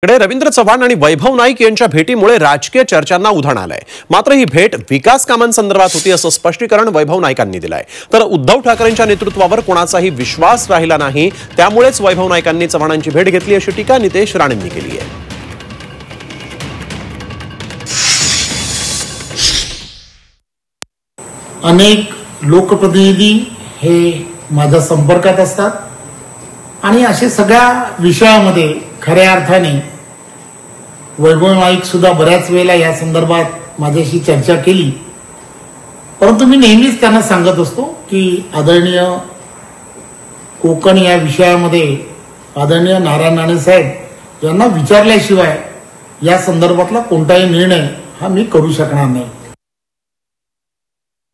कडे रवींद्र चव्हाण आणि वैभव नाईक यांच्या भेटीमुळे राजकीय चर्चांना उधाण आलंय। मात्र ही भेट विकास कामांसंदर्भात होती असं स्पष्टीकरण वैभव नाईकांनी दिलंय। तर उद्धव ठाकरेंच्या नेतृत्वावर कोणाचाही विश्वास राहिला नाही, त्यामुळेच वैभव नाईकांनी चव्हाणांची भेट घेतली अशी टीका नितेश राणेंनी केली आहे। अनेक लोकप्रतिनिधी हे माझ्या संपर्कात असतात आणि अशा सगळ्या विषयामध्ये खऱ्या अर्थाने वैभव नाईक सुद्धा बऱ्याच वेळेला या संदर्भात माझ्याशी चर्चा केली। परंतु मी नेहमीच त्यांना सांगत असतो की आदरणीय कोकण या विषयामध्ये आदरणीय नारायण राणे साहेब यांना विचारल्याशिवाय या संदर्भातला कोणताही निर्णय हा मी करू शकणार नाही।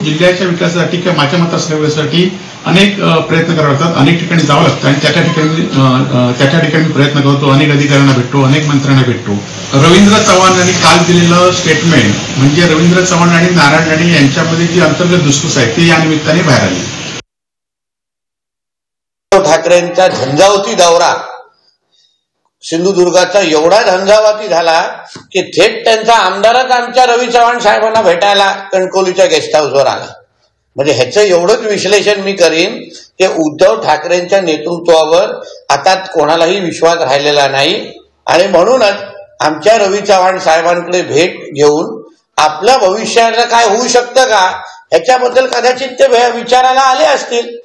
जिल्ह्याच्या विकासासाठी किंवा माझ्या मतदारसंघासाठी अनेक प्रयत्न करावे लागतात, अनेक ठिकाणी जावं लागतं आणि त्या ठिकाणी प्रयत्न करतो, अनेक अधिकाऱ्यांना भेटतो, अनेक मंत्र्यांना भेटतो। रवींद्र चव्हाण यांनी काल दिलेलं स्टेटमेंट म्हणजे रवींद्र चव्हाण आणि नारायण राणे यांच्यामध्ये जी अंतर्गत धुसफूस आहे ती या निमित्ताने बाहेर आली। उद्धव ठाकरेंचा झंझावती दौरा सिंधुदुर्गाचा एवढा झंझावाती झाला की थेट त्यांचा आमदारच आमच्या रवी चव्हाण साहेबांना भेटायला कणकवलीच्या गेस्ट हाऊसवर आला। म्हणजे ह्याचं एवढंच विश्लेषण मी करीन की उद्धव ठाकरेंच्या नेतृत्वावर आता कोणालाही विश्वास राहिलेला नाही आणि म्हणूनच आमच्या रवी चव्हाण साहेबांकडे भेट घेऊन आपल्या भविष्याला काय होऊ शकतं का ह्याच्याबद्दल कदाचित ते विचारायला आले असतील।